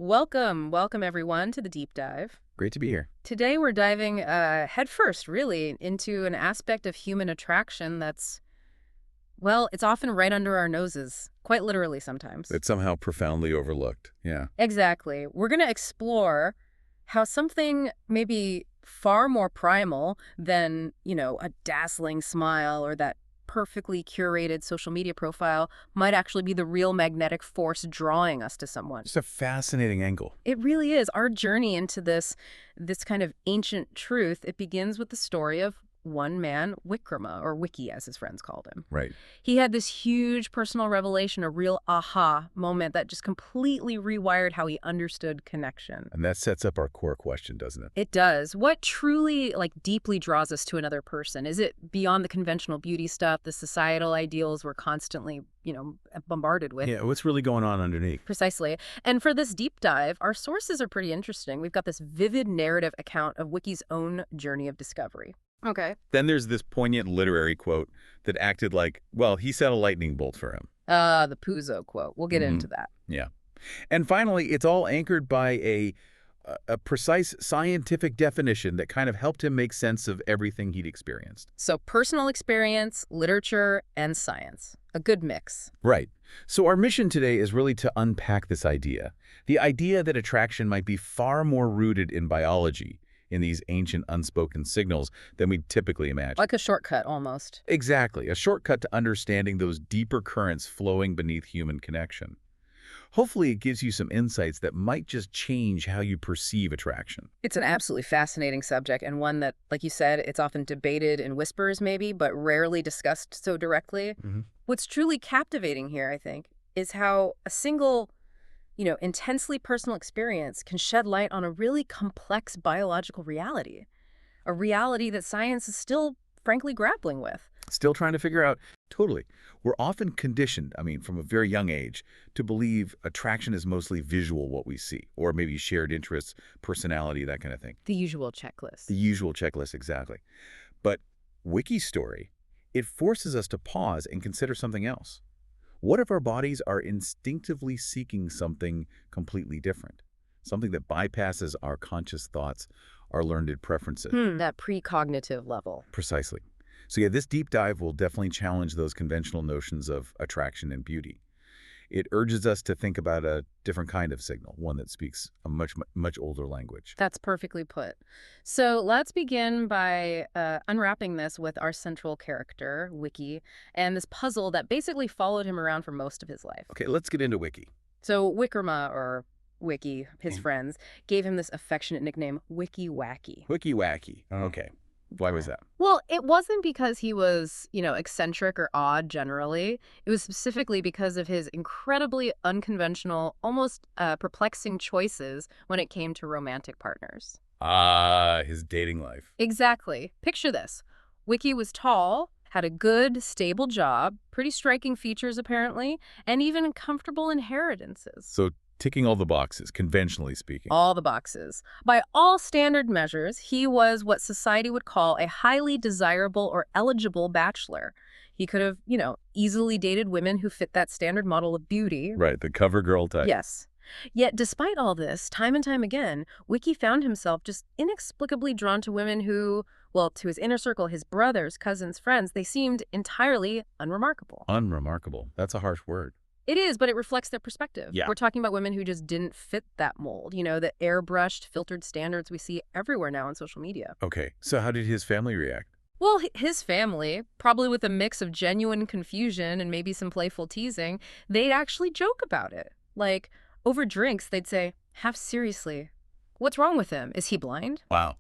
Welcome everyone to the deep dive. Great to be here. Today we're diving headfirst, really, into an aspect of human attraction that's, well, it's often right under our noses, quite literally sometimes. It's somehow profoundly overlooked. Yeah. Exactly. We're going to explore how something maybe far more primal than, a dazzling smile or that perfectly curated social media profile might actually be the real magnetic force drawing us to someone. Just a fascinating angle. It really is. Our journey into this kind of ancient truth, it begins with the story of one man, Wikrama, or Wiki as his friends called him. Right. He had this huge personal revelation, a real aha moment that just completely rewired how he understood connection. And that sets up our core question, doesn't it? It does. What truly, deeply draws us to another person? Is it beyond the conventional beauty stuff, the societal ideals we're constantly, bombarded with? Yeah, what's really going on underneath? Precisely. And for this deep dive, our sources are pretty interesting. We've got this vivid narrative account of Wiki's own journey of discovery. Okay. Then there's this poignant literary quote that acted like, well, he set a lightning bolt for him. The Puzo quote. We'll get into that. Yeah. And finally, it's all anchored by a precise scientific definition that kind of helped him make sense of everything he'd experienced. So personal experience, literature, and science. A good mix. Right. So our mission today is really to unpack this idea. The idea that attraction might be far more rooted in biology, in these ancient unspoken signals than we typically imagine. Like a shortcut, almost. Exactly. A shortcut to understanding those deeper currents flowing beneath human connection. Hopefully it gives you some insights that might just change how you perceive attraction. It's an absolutely fascinating subject, and one that, like you said, it's often debated in whispers maybe, but rarely discussed so directly. What's truly captivating here, I think, is how a single intensely personal experience can shed light on a really complex biological reality, a reality that science is still, frankly, grappling with. Still trying to figure out. Totally. We're often conditioned, from a very young age, to believe attraction is mostly visual, what we see, or maybe shared interests, personality, that kind of thing. The usual checklist. The usual checklist, exactly. But Wiki's story, it forces us to pause and consider something else. What if our bodies are instinctively seeking something completely different? Something that bypasses our conscious thoughts, our learned preferences. That precognitive level. Precisely. So yeah, this deep dive will definitely challenge those conventional notions of attraction and beauty. It urges us to think about a different kind of signal, one that speaks a much older language. That's perfectly put. So let's begin by unwrapping this with our central character, Wiki, and this puzzle that basically followed him around for most of his life. Okay, let's get into Wiki. So Wikrama, or Wiki, his friends, gave him this affectionate nickname, Wiki Wacky. Wiki Wacky. Okay. Why was that? Well, it wasn't because he was, eccentric or odd generally. It was specifically because of his incredibly unconventional, almost perplexing choices when it came to romantic partners. His dating life. Exactly. Picture this. Wiki was tall, had a good, stable job, pretty striking features apparently, and even comfortable inheritances. So ticking all the boxes, conventionally speaking. All the boxes. By all standard measures, he was what society would call a highly desirable or eligible bachelor. He could have, easily dated women who fit that standard model of beauty. Right, the cover girl type. Yes. Yet, despite all this, time and time again, Wiki found himself just inexplicably drawn to women who, well, to his inner circle, his brothers, cousins, friends, they seemed entirely unremarkable. Unremarkable. That's a harsh word. It is, but it reflects their perspective. Yeah. We're talking about women who just didn't fit that mold, the airbrushed, filtered standards we see everywhere now on social media. Okay, so how did his family react? Well, his family, probably with a mix of genuine confusion and maybe some playful teasing, they'd actually joke about it. Like, over drinks, they'd say, "Half seriously, what's wrong with him? Is he blind?" Wow.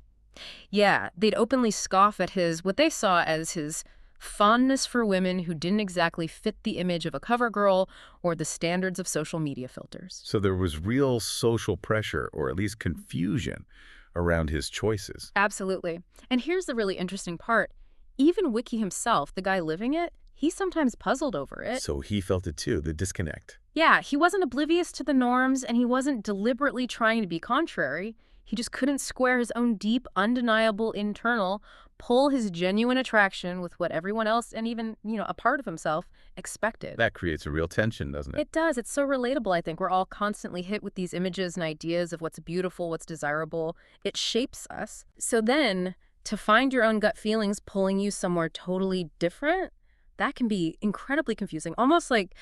Yeah, they'd openly scoff at what they saw as his fondness for women who didn't exactly fit the image of a cover girl or the standards of social media filters. So there was real social pressure, or at least confusion, around his choices. Absolutely. And here's the really interesting part. Even Wiki himself, the guy living it, he sometimes puzzled over it. So he felt it too, the disconnect. Yeah, he wasn't oblivious to the norms, and he wasn't deliberately trying to be contrary. He just couldn't square his own deep, undeniable internal pull his genuine attraction with what everyone else and even, a part of himself expected. That creates a real tension, doesn't it? It does. It's so relatable, I think. We're all constantly hit with these images and ideas of what's beautiful, what's desirable. It shapes us. So then, to find your own gut feelings pulling you somewhere totally different, that can be incredibly confusing, almost like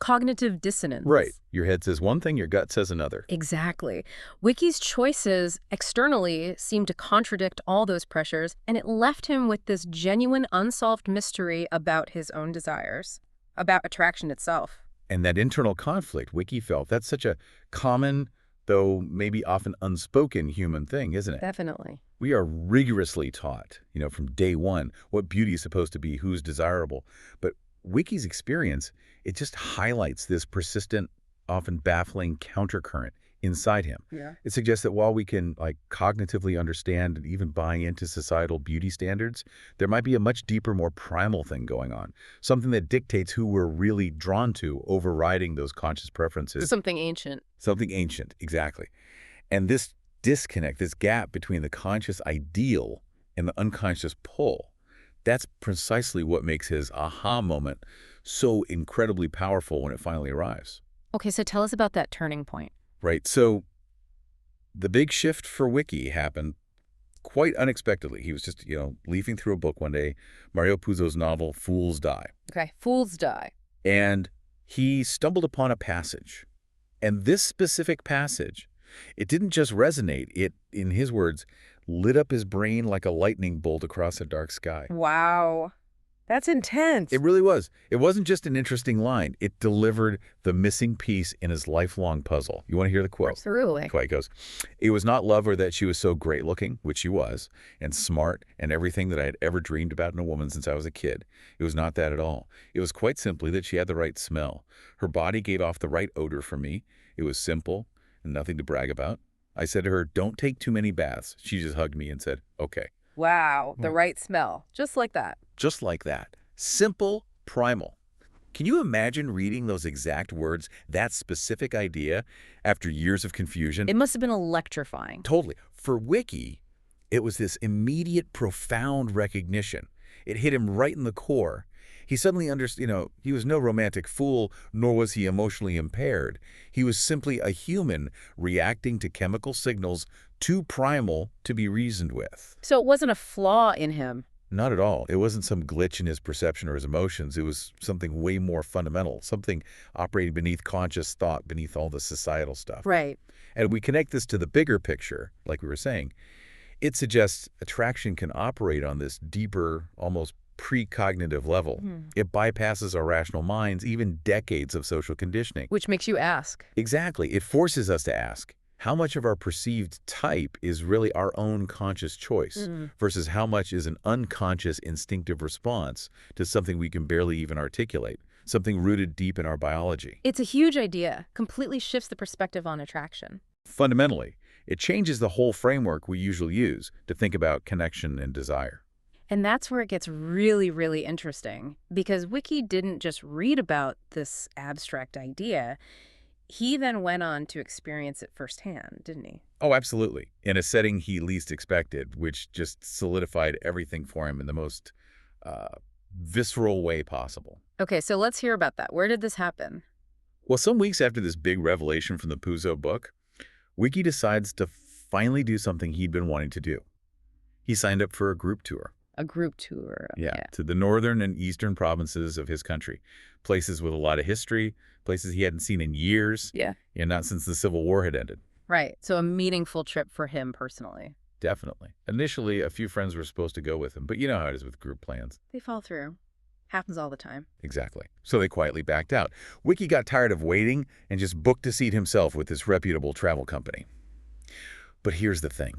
cognitive dissonance. Right. Your head says one thing, your gut says another. Exactly. Wiki's choices externally seemed to contradict all those pressures, and it left him with this genuine unsolved mystery about his own desires, about attraction itself. And that internal conflict, Wiki felt, that's such a common, though maybe often unspoken human thing, isn't it? Definitely. We are rigorously taught, from day one, what beauty is supposed to be, who's desirable. But Wiki's experience, it just highlights this persistent, often baffling countercurrent inside him. Yeah. It suggests that while we can cognitively understand and even buy into societal beauty standards, there might be a much deeper, more primal thing going on, something that dictates who we're really drawn to, overriding those conscious preferences. Something ancient. Something ancient, exactly. And this disconnect, this gap between the conscious ideal and the unconscious pull, that's precisely what makes his aha moment so incredibly powerful when it finally arrives. Okay, so tell us about that turning point. Right. So the big shift for Wiki happened quite unexpectedly. He was just, leafing through a book one day, Mario Puzo's novel, Fools Die. Okay, fools die. And he stumbled upon a passage. And this specific passage, it didn't just resonate. It, in his words, lit up his brain like a lightning bolt across a dark sky. Wow. That's intense. It really was. It wasn't just an interesting line. It delivered the missing piece in his lifelong puzzle. You want to hear the quote? Absolutely. It goes, "It was not love or that she was so great looking, which she was, and smart and everything that I had ever dreamed about in a woman since I was a kid. It was not that at all. It was quite simply that she had the right smell. Her body gave off the right odor for me. It was simple and nothing to brag about. I said to her, 'Don't take too many baths.' She just hugged me and said, 'Okay.'" Wow, the right smell. Just like that. Just like that. Simple, primal. Can you imagine reading those exact words, that specific idea, after years of confusion? It must have been electrifying. Totally. For Wiki, it was this immediate, profound recognition. It hit him right in the core. He suddenly understood, he was no romantic fool, nor was he emotionally impaired. He was simply a human reacting to chemical signals too primal to be reasoned with. So it wasn't a flaw in him. Not at all. It wasn't some glitch in his perception or his emotions. It was something way more fundamental, something operating beneath conscious thought, beneath all the societal stuff. Right. And we connect this to the bigger picture, like we were saying. It suggests attraction can operate on this deeper, almost precognitive level. It bypasses our rational minds, even decades of social conditioning. Which makes you ask. Exactly. It forces us to ask, how much of our perceived type is really our own conscious choice versus how much is an unconscious instinctive response to something we can barely even articulate, something rooted deep in our biology? It's a huge idea. Completely shifts the perspective on attraction. Fundamentally, it changes the whole framework we usually use to think about connection and desire. And that's where it gets really, really interesting, because Wiki didn't just read about this abstract idea. He then went on to experience it firsthand, didn't he? Oh, absolutely. In a setting he least expected, which just solidified everything for him in the most visceral way possible. Okay, so let's hear about that. Where did this happen? Well, some weeks after this big revelation from the Puzo book, Wiki decides to finally do something he'd been wanting to do. He signed up for a group tour. A group tour. Yeah, to the northern and eastern provinces of his country. Places with a lot of history, places he hadn't seen in years. Yeah. And not since the Civil War had ended. Right. So a meaningful trip for him personally. Definitely. Initially, a few friends were supposed to go with him, but you know how it is with group plans. They fall through. Happens all the time. Exactly. So they quietly backed out. Wiki got tired of waiting and just booked a seat himself with this reputable travel company. But here's the thing.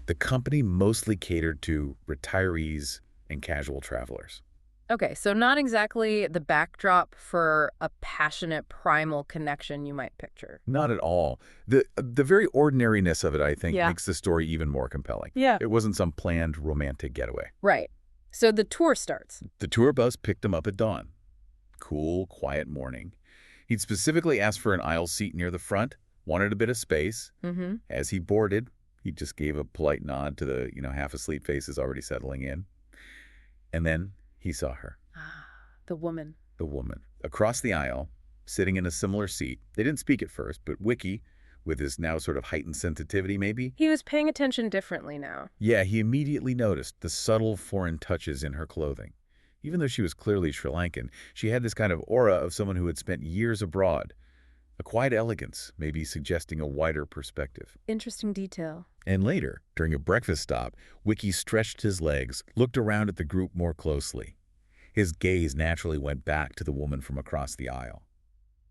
The company mostly catered to retirees and casual travelers. Okay, so not exactly the backdrop for a passionate, primal connection you might picture. Not at all. The very ordinariness of it, I think, Yeah. makes the story even more compelling. Yeah. It wasn't some planned romantic getaway. Right. So the tour starts. The tour bus picked him up at dawn. Cool, quiet morning. He'd specifically asked for an aisle seat near the front, wanted a bit of space. As he boarded, He just gave a polite nod to the, half-asleep faces already settling in. And then he saw her, Ah, the woman. the woman, across the aisle, sitting in a similar seat. They didn't speak at first, but Wiki, with his now sort of heightened sensitivity maybe, He was paying attention differently now. yeah, he immediately noticed the subtle foreign touches in her clothing. Even though she was clearly Sri Lankan, she had this kind of aura of someone who had spent years abroad. A quiet elegance, maybe suggesting a wider perspective. Interesting detail. And later, during a breakfast stop, Wiki stretched his legs, looked around at the group more closely. His gaze naturally went back to the woman from across the aisle.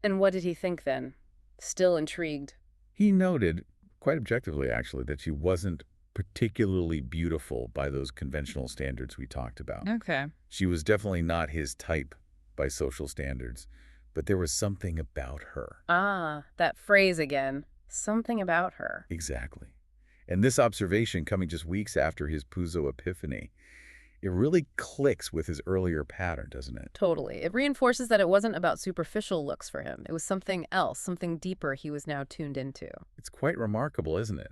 And what did he think then? Still intrigued. He noted, quite objectively actually, that she wasn't particularly beautiful by those conventional standards we talked about. Okay. She was definitely not his type by social standards, but there was something about her. Ah, that phrase again. Something about her. Exactly. And this observation, coming just weeks after his Puzo epiphany, it really clicks with his earlier pattern, doesn't it? Totally. It reinforces that it wasn't about superficial looks for him. It was something else, something deeper he was now tuned into. It's quite remarkable, isn't it?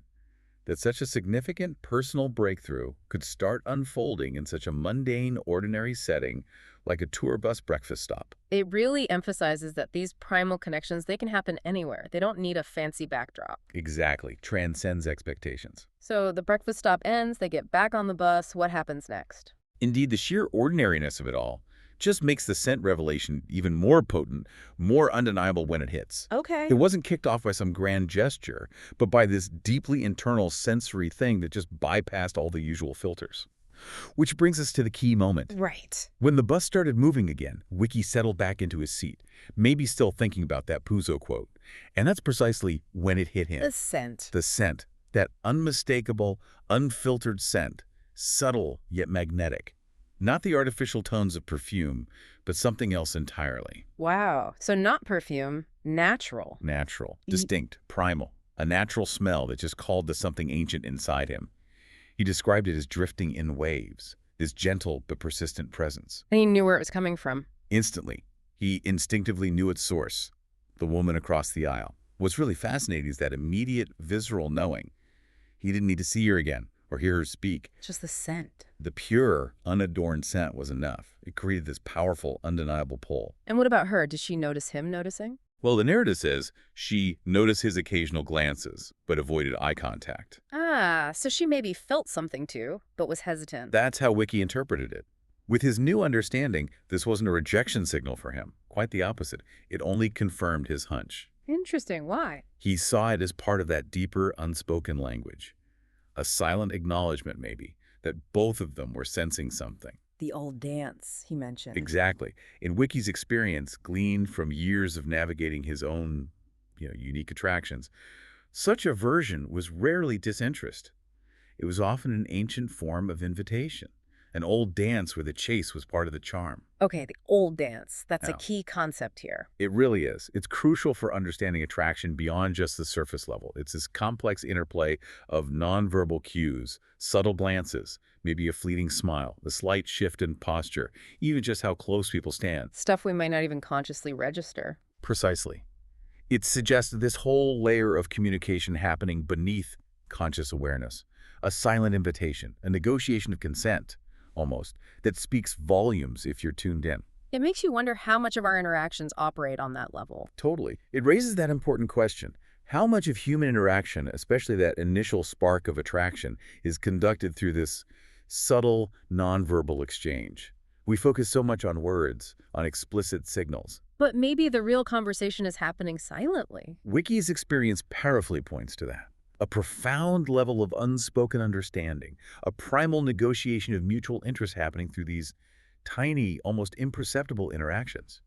That such a significant personal breakthrough could start unfolding in such a mundane, ordinary setting like a tour bus breakfast stop. It really emphasizes that these primal connections, they can happen anywhere. They don't need a fancy backdrop. Exactly. Transcends expectations. So the breakfast stop ends, they get back on the bus. What happens next? Indeed, the sheer ordinariness of it all just makes the scent revelation even more potent, more undeniable when it hits. Okay. It wasn't kicked off by some grand gesture, but by this deeply internal sensory thing that just bypassed all the usual filters. Which brings us to the key moment. Right. When the bus started moving again, Wiki settled back into his seat, maybe still thinking about that Puzo quote. And that's precisely when it hit him. The scent. The scent. That unmistakable, unfiltered scent. Subtle, yet magnetic. Not the artificial tones of perfume, but something else entirely. Wow. So not perfume, natural. Natural, distinct, primal. A natural smell that just called to something ancient inside him. He described it as drifting in waves, this gentle but persistent presence. And he knew where it was coming from. Instantly, he instinctively knew its source, the woman across the aisle. What's really fascinating is that immediate, visceral knowing. He didn't need to see her again or hear her speak. Just the scent. The pure, unadorned scent was enough. It created this powerful, undeniable pull. And what about her? Did she notice him noticing? Well, the narrative says she noticed his occasional glances, but avoided eye contact. Ah, so she maybe felt something too, but was hesitant. That's how Wiki interpreted it. With his new understanding, this wasn't a rejection signal for him. Quite the opposite. It only confirmed his hunch. Interesting. Why? He saw it as part of that deeper, unspoken language. A silent acknowledgement, maybe, that both of them were sensing something. The old dance, he mentioned. Exactly. In Wiki's experience, gleaned from years of navigating his own, unique attractions, such aversion was rarely disinterest. It was often an ancient form of invitation, an old dance where the chase was part of the charm. Okay, the old dance. That's a Now, key concept here. it really is. It's crucial for understanding attraction beyond just the surface level. It's this complex interplay of nonverbal cues, subtle glances, maybe a fleeting smile, the slight shift in posture, even just how close people stand. Stuff we might not even consciously register. Precisely. It suggests this whole layer of communication happening beneath conscious awareness, a silent invitation, a negotiation of consent, almost, that speaks volumes if you're tuned in. It makes you wonder how much of our interactions operate on that level. Totally. It raises that important question. How much of human interaction, especially that initial spark of attraction, is conducted through this subtle, nonverbal exchange? We focus so much on words, on explicit signals. But maybe the real conversation is happening silently. Wiki's experience powerfully points to that. A profound level of unspoken understanding, a primal negotiation of mutual interest happening through these tiny, almost imperceptible interactions.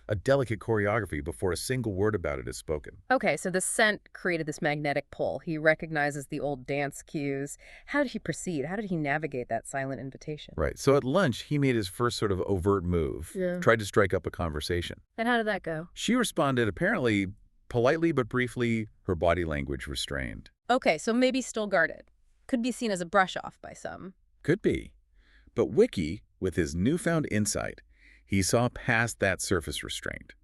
A delicate choreography before a single word about it is spoken. Okay, so the scent created this magnetic pull. He recognizes the old dance cues. How did he proceed? How did he navigate that silent invitation? Right. So at lunch, he made his first sort of overt move, tried to strike up a conversation. And how did that go? She responded apparently politely but briefly, her body language restrained. Okay, so maybe still guarded. Could be seen as a brush off by some. Could be. But Wiki, with his newfound insight, he saw past that surface restraint.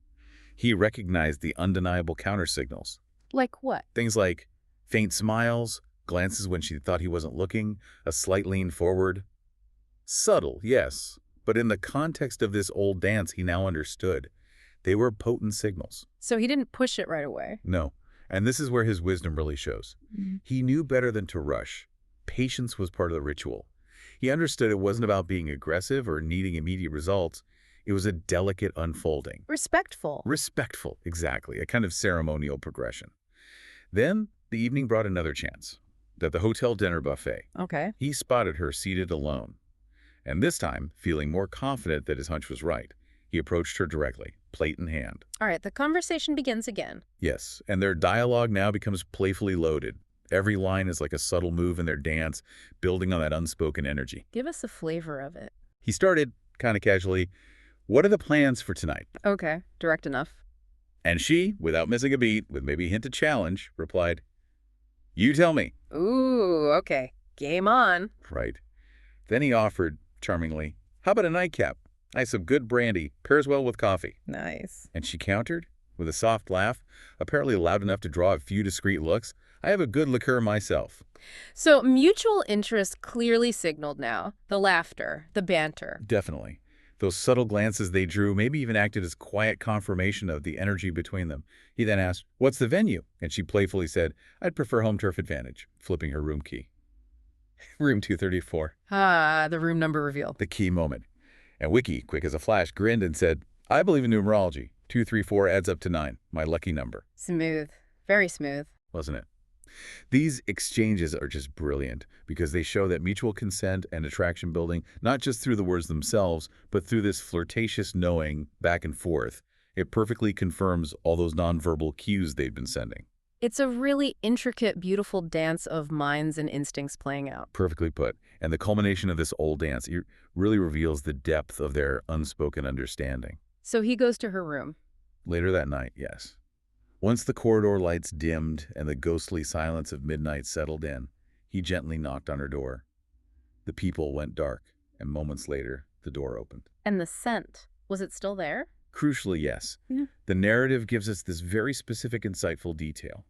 He recognized the undeniable countersignals. Like what? Things like faint smiles, Glances when she thought he wasn't looking, a slight lean forward. Subtle, yes, but in the context of this old dance he now understood. They were potent signals. So he didn't push it right away. No, and this is where his wisdom really shows. He knew better than to rush. Patience was part of the ritual. He understood it wasn't about being aggressive or needing immediate results. It was a delicate unfolding. Respectful. Respectful, exactly, a kind of ceremonial progression. Then the evening brought another chance. At the hotel dinner buffet, Okay. he spotted her seated alone. And this time, feeling more confident that his hunch was right, he approached her directly, plate in hand. All right, the conversation begins again. Yes, and their dialogue now becomes playfully loaded. Every line is like a subtle move in their dance, building on that unspoken energy. Give us a flavor of it. He started, kind of casually, "What are the plans for tonight?" Okay, direct enough. And she, without missing a beat, with maybe a hint of challenge, replied, "You tell me." Ooh, okay. Game on. Right. Then he offered, charmingly, "How about a nightcap? I have some good brandy, pairs well with coffee." Nice. And she countered, with a soft laugh, apparently loud enough to draw a few discreet looks, "I have a good liqueur myself." So mutual interest clearly signaled now. The laughter, the banter. Definitely. Those subtle glances they drew maybe even acted as quiet confirmation of the energy between them. He then asked, "What's the venue?" And she playfully said, "I'd prefer home turf advantage," flipping her room key. Room 234. Ah, the room number revealed. The key moment. And Wiki, quick as a flash, grinned and said, "I believe in numerology. 234 adds up to 9, my lucky number." Smooth. Very smooth. Wasn't it? These exchanges are just brilliant because they show that mutual consent and attraction building, not just through the words themselves, but through this flirtatious knowing back and forth. It perfectly confirms all those nonverbal cues they'd been sending. It's a really intricate, beautiful dance of minds and instincts playing out. Perfectly put. And the culmination of this old dance really reveals the depth of their unspoken understanding. So he goes to her room. Later that night, yes. Once the corridor lights dimmed and the ghostly silence of midnight settled in, he gently knocked on her door. The peephole went dark, and moments later, the door opened. And the scent, was it still there? Crucially, yes. Yeah. The narrative gives us this very specific, insightful detail.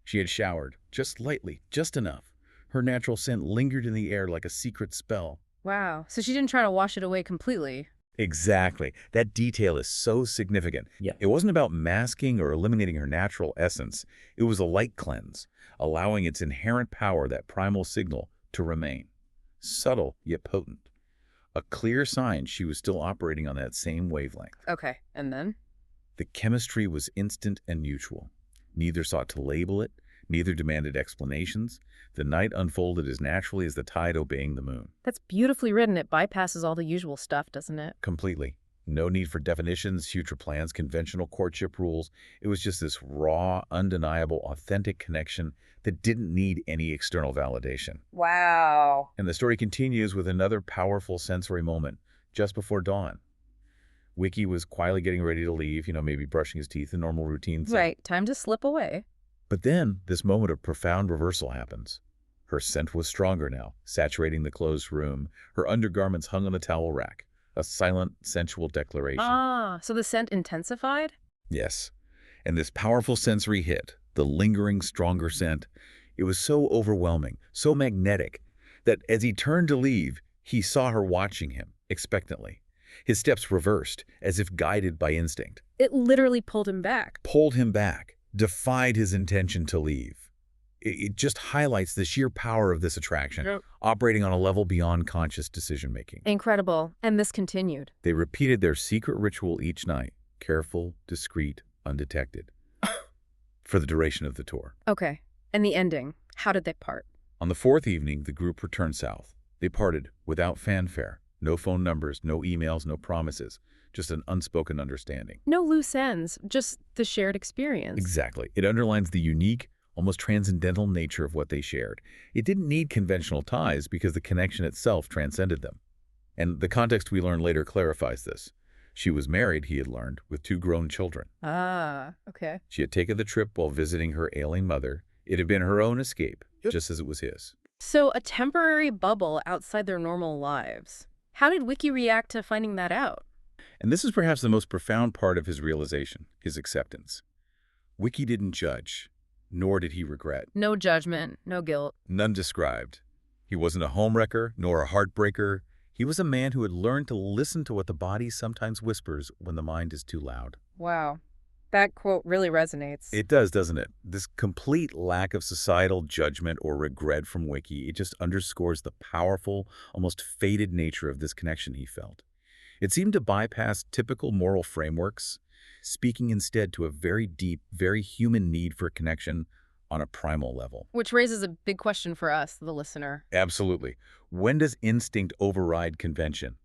She had showered, just lightly, just enough. Her natural scent lingered in the air like a secret spell. Wow. So she didn't try to wash it away completely. Exactly. That detail is so significant. Yeah. It wasn't about masking or eliminating her natural essence. It was a light cleanse, allowing its inherent power, that primal signal, to remain. Subtle, yet potent. A clear sign she was still operating on that same wavelength. Okay, and then? The chemistry was instant and mutual. Neither sought to label it, neither demanded explanations. The night unfolded as naturally as the tide obeying the moon. That's beautifully written. It bypasses all the usual stuff, doesn't it? Completely. No need for definitions, future plans, conventional courtship rules. It was just this raw, undeniable, authentic connection that didn't need any external validation. Wow. And the story continues with another powerful sensory moment just before dawn. Wiki was quietly getting ready to leave, maybe brushing his teeth, in normal routines. Right, time to slip away. But then this moment of profound reversal happens. Her scent was stronger now, saturating the closed room. Her undergarments hung on the towel rack, a silent, sensual declaration. Ah, so the scent intensified? Yes. And this powerful sensory hit, the lingering, stronger scent, it was so overwhelming, so magnetic, that as he turned to leave, he saw her watching him, expectantly. His steps reversed, as if guided by instinct. It literally pulled him back. Pulled him back, defied his intention to leave. It just highlights the sheer power of this attraction, operating on a level beyond conscious decision-making. Incredible. And this continued. They repeated their secret ritual each night, careful, discreet, undetected, for the duration of the tour. Okay. And the ending. How did they part? On the fourth evening, the group returned south. They parted without fanfare. No phone numbers, no emails, no promises. Just an unspoken understanding. No loose ends, just the shared experience. Exactly. It underlines the unique, almost transcendental nature of what they shared. It didn't need conventional ties because the connection itself transcended them. And the context we learn later clarifies this. She was married, he had learned, with 2 grown children. Ah, okay. She had taken the trip while visiting her ailing mother. It had been her own escape, just as it was his. So a temporary bubble outside their normal lives. How did Wiki react to finding that out? And this is perhaps the most profound part of his realization, his acceptance. Wiki didn't judge. nor did he regret. No judgment, no guilt. None described. He wasn't a homewrecker nor a heartbreaker. He was a man who had learned to listen to what the body sometimes whispers when the mind is too loud. Wow. That quote really resonates. It does, doesn't it? This complete lack of societal judgment or regret from Wiki, it just underscores the powerful, almost fated nature of this connection he felt. It seemed to bypass typical moral frameworks, speaking instead to a very deep, very human need for connection on a primal level. Which raises a big question for us, the listener. Absolutely. When does instinct override convention?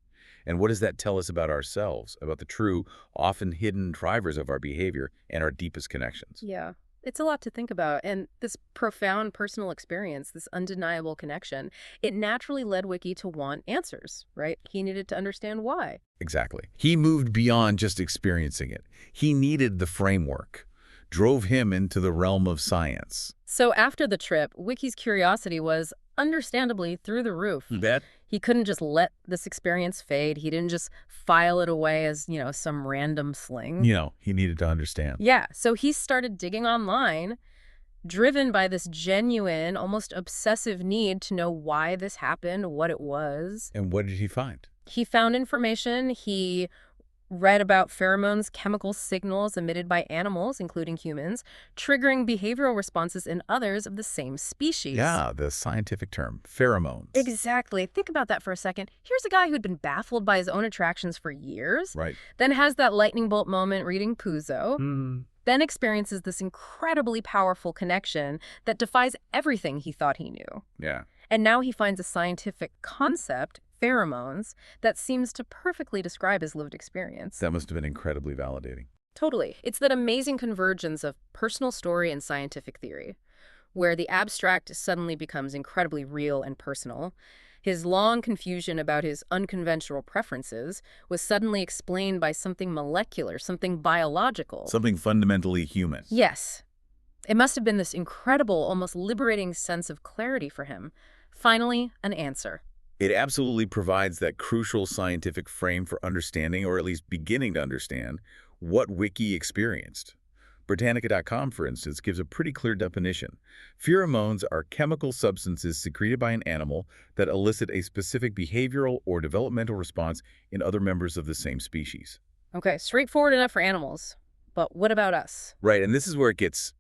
And what does that tell us about ourselves, about the true, often hidden drivers of our behavior and our deepest connections? Yeah. It's a lot to think about. And this profound personal experience, this undeniable connection, it naturally led Wiki to want answers, right? He needed to understand why. Exactly. He moved beyond just experiencing it. He needed the framework, drove him into the realm of science. So after the trip, Wiki's curiosity was understandably through the roof. You bet. He couldn't just let this experience fade. He didn't just file it away as, some random sling. He needed to understand. Yeah, so he started digging online, driven by this genuine, almost obsessive need to know why this happened, what it was. And what did he find? He found information. He read about pheromones, chemical signals emitted by animals, including humans, triggering behavioral responses in others of the same species. Yeah, the scientific term, pheromones. Exactly. Think about that for a second. Here's a guy who'd been baffled by his own attractions for years, Right. then has that lightning bolt moment reading Puzo, then experiences this incredibly powerful connection that defies everything he thought he knew. Yeah. And now he finds a scientific concept, pheromones, that seems to perfectly describe his lived experience. That must have been incredibly validating. Totally. It's that amazing convergence of personal story and scientific theory, where the abstract suddenly becomes incredibly real and personal. His long confusion about his unconventional preferences was suddenly explained by something molecular, something biological. Something fundamentally human. Yes. It must have been this incredible, almost liberating sense of clarity for him. Finally, an answer. It absolutely provides that crucial scientific frame for understanding, or at least beginning to understand, what Wiki experienced. Britannica.com, for instance, gives a pretty clear definition. Pheromones are chemical substances secreted by an animal that elicit a specific behavioral or developmental response in other members of the same species. Okay, straightforward enough for animals. But what about us? Right, and this is where it gets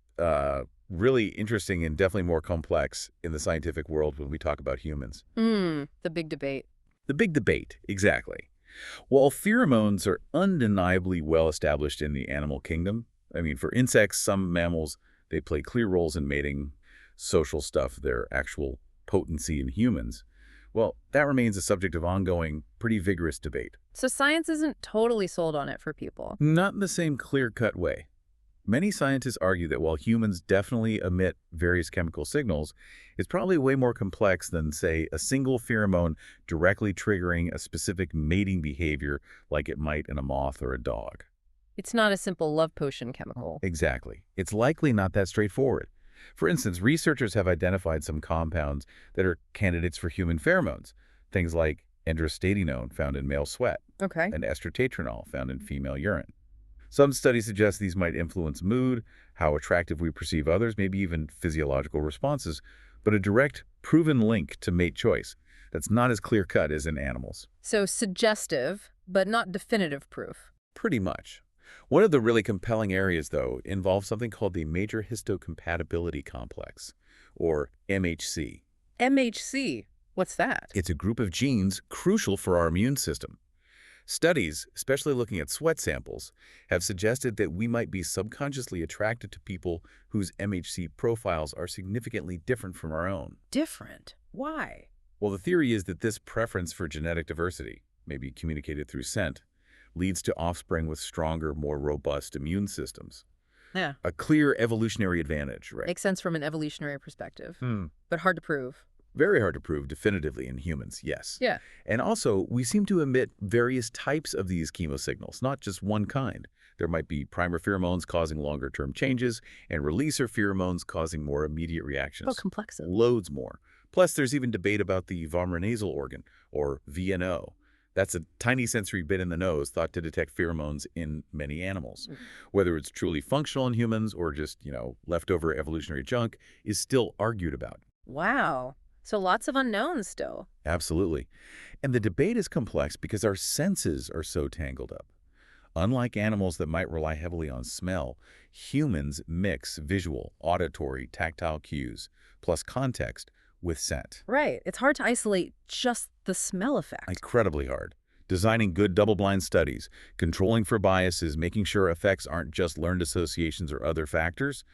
really interesting and definitely more complex in the scientific world when we talk about humans. The big debate. The big debate, exactly. While pheromones are undeniably well established in the animal kingdom, for insects, some mammals, they play clear roles in mating, social stuff, their actual potency in humans. Well, that remains a subject of ongoing, pretty vigorous debate. So science isn't totally sold on it for people. Not in the same clear-cut way. Many scientists argue that while humans definitely emit various chemical signals, it's probably way more complex than, say, a single pheromone directly triggering a specific mating behavior like it might in a moth or a dog. It's not a simple love potion chemical. Exactly. It's likely not that straightforward. For instance, researchers have identified some compounds that are candidates for human pheromones, things like androstenedione found in male sweat, Okay. and estrotatrinol found in female urine. Some studies suggest these might influence mood, how attractive we perceive others, maybe even physiological responses, but a direct, proven link to mate choice that's not as clear-cut as in animals. So suggestive, but not definitive proof. Pretty much. One of the really compelling areas, though, involves something called the major histocompatibility complex, or MHC. MHC. What's that? It's a group of genes crucial for our immune system. Studies, especially looking at sweat samples, have suggested that we might be subconsciously attracted to people whose MHC profiles are significantly different from our own. Different. Why? Well, the theory is that this preference for genetic diversity, maybe communicated through scent, leads to offspring with stronger, more robust immune systems. Yeah. A clear evolutionary advantage, right? Makes sense from an evolutionary perspective, but hard to prove. Very hard to prove definitively in humans, yes. Yeah. And also, we seem to emit various types of these chemosignals, not just one kind. There might be primer pheromones causing longer-term changes and releaser pheromones causing more immediate reactions. How complex is it? Loads more. Plus, there's even debate about the vomeronasal organ, or VNO. That's a tiny sensory bit in the nose thought to detect pheromones in many animals. Mm. Whether it's truly functional in humans or just, leftover evolutionary junk is still argued about. Wow. So lots of unknowns still. Absolutely. And the debate is complex because our senses are so tangled up. Unlike animals that might rely heavily on smell, humans mix visual, auditory, tactile cues, plus context, with scent. Right. It's hard to isolate just the smell effect. Incredibly hard. Designing good double-blind studies, controlling for biases, making sure effects aren't just learned associations or other factors,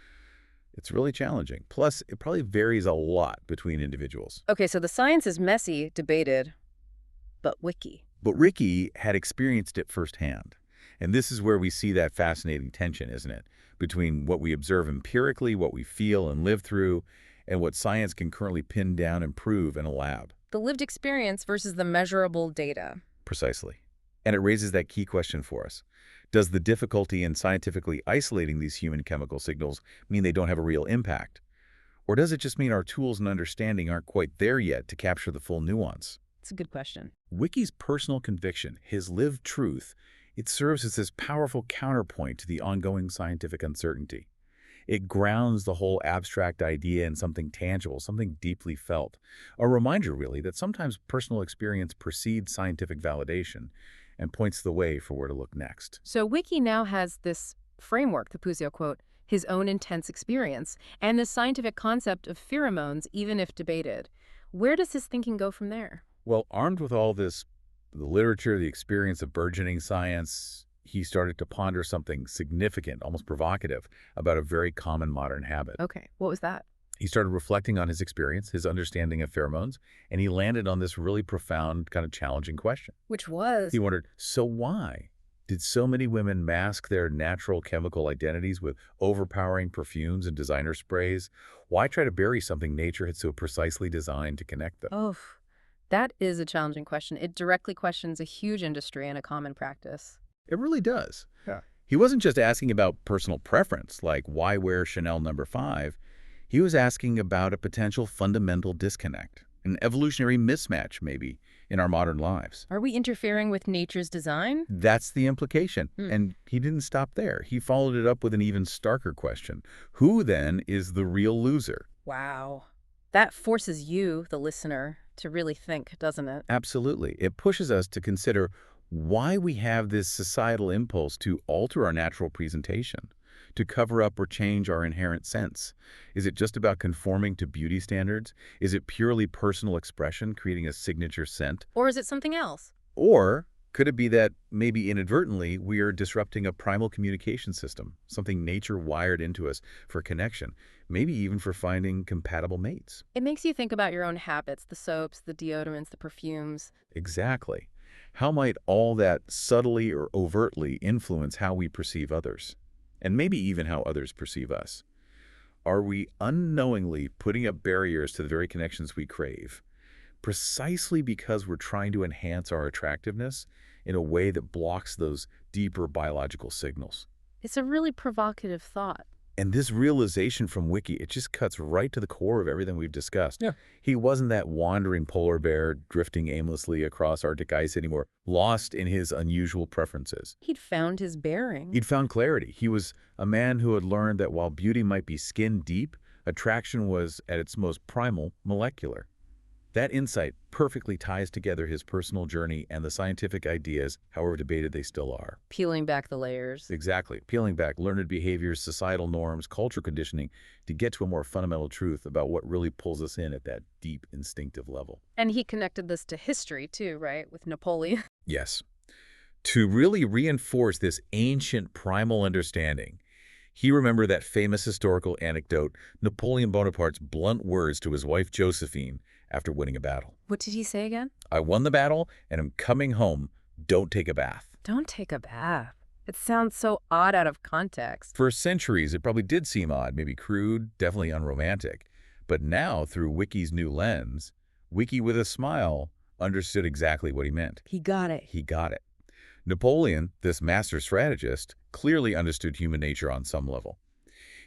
it's really challenging. Plus, it probably varies a lot between individuals. Okay, so the science is messy, debated, but wiki. But Ricky had experienced it firsthand. And this is where we see that fascinating tension, isn't it? Between what we observe empirically, what we feel and live through, and what science can currently pin down and prove in a lab. The lived experience versus the measurable data. Precisely. And it raises that key question for us. Does the difficulty in scientifically isolating these human chemical signals mean they don't have a real impact? Or does it just mean our tools and understanding aren't quite there yet to capture the full nuance? It's a good question. Wiki's personal conviction, his lived truth, it serves as this powerful counterpoint to the ongoing scientific uncertainty. It grounds the whole abstract idea in something tangible, something deeply felt. A reminder, really, that sometimes personal experience precedes scientific validation and points the way for where to look next. So Wiki now has this framework, the Puzo quote, his own intense experience, and this scientific concept of pheromones, even if debated. Where does his thinking go from there? Well, armed with all this, the literature, the experience of burgeoning science, he started to ponder something significant, almost provocative, about a very common modern habit. Okay, what was that? He started reflecting on his experience, his understanding of pheromones, and he landed on this really profound, kind of challenging question. Which was? He wondered, so why did so many women mask their natural chemical identities with overpowering perfumes and designer sprays? Why try to bury something nature had so precisely designed to connect them? Oh, that is a challenging question. It directly questions a huge industry and a common practice. It really does. Yeah. He wasn't just asking about personal preference, like why wear Chanel No. 5. He was asking about a potential fundamental disconnect, an evolutionary mismatch, maybe, in our modern lives. Are we interfering with nature's design? That's the implication. And he didn't stop there. He followed it up with an even starker question. Who, then, is the real loser? Wow. That forces you, the listener, to really think, doesn't it? Absolutely. It pushes us to consider why we have this societal impulse to alter our natural presentation, to cover up or change our inherent sense. Is it just about conforming to beauty standards? Is it purely personal expression, creating a signature scent? Or is it something else? Or could it be that maybe inadvertently we are disrupting a primal communication system, something nature wired into us for connection, maybe even for finding compatible mates? It makes you think about your own habits, the soaps, the deodorants, the perfumes. Exactly. How might all that subtly or overtly influence how we perceive others? And maybe even how others perceive us? Are we unknowingly putting up barriers to the very connections we crave, precisely because we're trying to enhance our attractiveness in a way that blocks those deeper biological signals? It's a really provocative thought. And this realization from Wiki, it just cuts right to the core of everything we've discussed. Yeah. He wasn't that wandering polar bear drifting aimlessly across Arctic ice anymore, lost in his unusual preferences. He'd found his bearing. He'd found clarity. He was a man who had learned that while beauty might be skin deep, attraction was, at its most primal, molecular. That insight perfectly ties together his personal journey and the scientific ideas, however debated they still are. Peeling back the layers. Exactly. Peeling back learned behaviors, societal norms, culture conditioning to get to a more fundamental truth about what really pulls us in at that deep, instinctive level. And he connected this to history, too, right? With Napoleon. Yes. To really reinforce this ancient primal understanding, he remembered that famous historical anecdote, Napoleon Bonaparte's blunt words to his wife Josephine after winning a battle. What did he say again? I won the battle and am coming home. Don't take a bath. Don't take a bath. It sounds so odd out of context. For centuries, it probably did seem odd, maybe crude, definitely unromantic. But now, through Wiki's new lens, Wiki with a smile understood exactly what he meant. He got it. He got it. Napoleon, this master strategist, clearly understood human nature on some level.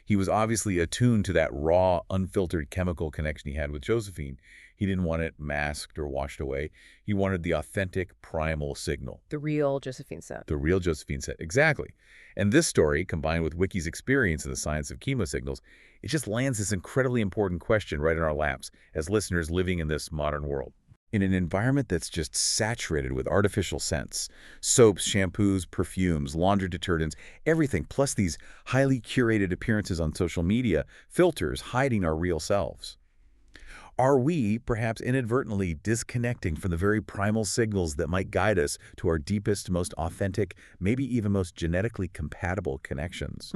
He was obviously attuned to that raw, unfiltered chemical connection he had with Josephine. He didn't want it masked or washed away. He wanted the authentic primal signal. The real Josephine said. The real Josephine said. Exactly. And this story, combined with Wiki's experience in the science of chemosignals, it just lands this incredibly important question right in our laps as listeners living in this modern world. In an environment that's just saturated with artificial scents, soaps, shampoos, perfumes, laundry detergents, everything, plus these highly curated appearances on social media, filters hiding our real selves. Are we, perhaps inadvertently, disconnecting from the very primal signals that might guide us to our deepest, most authentic, maybe even most genetically compatible connections?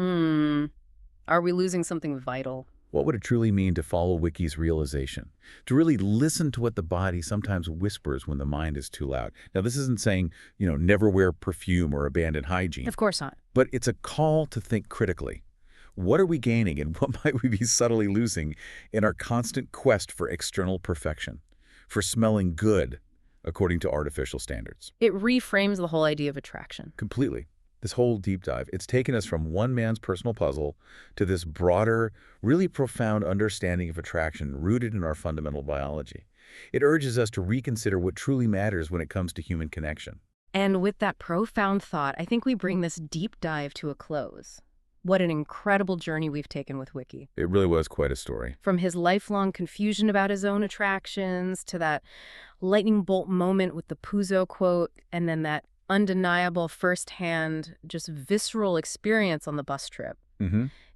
Are we losing something vital? What would it truly mean to follow Wiki's realization? To really listen to what the body sometimes whispers when the mind is too loud. Now, this isn't saying, never wear perfume or abandon hygiene. Of course not. But it's a call to think critically. What are we gaining and what might we be subtly losing in our constant quest for external perfection, for smelling good according to artificial standards? It reframes the whole idea of attraction. Completely. This whole deep dive, it's taken us from one man's personal puzzle to this broader, really profound understanding of attraction rooted in our fundamental biology. It urges us to reconsider what truly matters when it comes to human connection. And with that profound thought, I think we bring this deep dive to a close. What an incredible journey we've taken with Wiki. It really was quite a story. From his lifelong confusion about his own attractions to that lightning bolt moment with the Puzo quote, and then that undeniable firsthand, just visceral experience on the bus trip.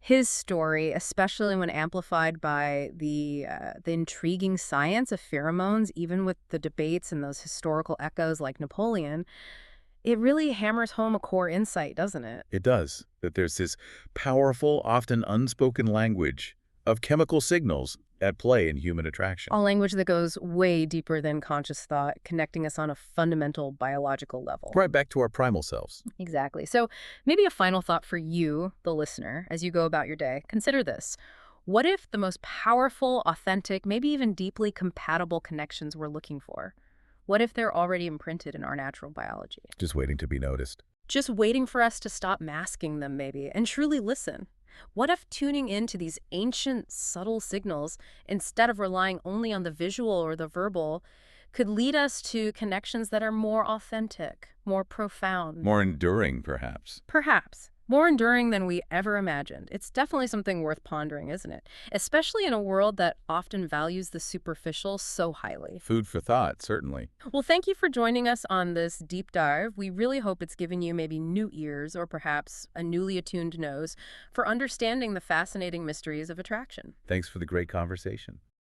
His story, especially when amplified by the intriguing science of pheromones, even with the debates and those historical echoes like Napoleon, it really hammers home a core insight, doesn't it? It does. That there's this powerful, often unspoken language of chemical signals at play in human attraction. A language that goes way deeper than conscious thought, connecting us on a fundamental biological level. Right back to our primal selves. Exactly. So maybe a final thought for you, the listener, as you go about your day. Consider this. What if the most powerful, authentic, maybe even deeply compatible connections we're looking for? What if they're already imprinted in our natural biology? Just waiting to be noticed. Just waiting for us to stop masking them, maybe, and truly listen. What if tuning into these ancient, subtle signals, instead of relying only on the visual or the verbal, could lead us to connections that are more authentic, more profound? More enduring, perhaps. Perhaps. More enduring than we ever imagined. It's definitely something worth pondering, isn't it? Especially in a world that often values the superficial so highly. Food for thought, certainly. Well, thank you for joining us on this deep dive. We really hope it's given you maybe new ears or perhaps a newly attuned nose for understanding the fascinating mysteries of attraction. Thanks for the great conversation.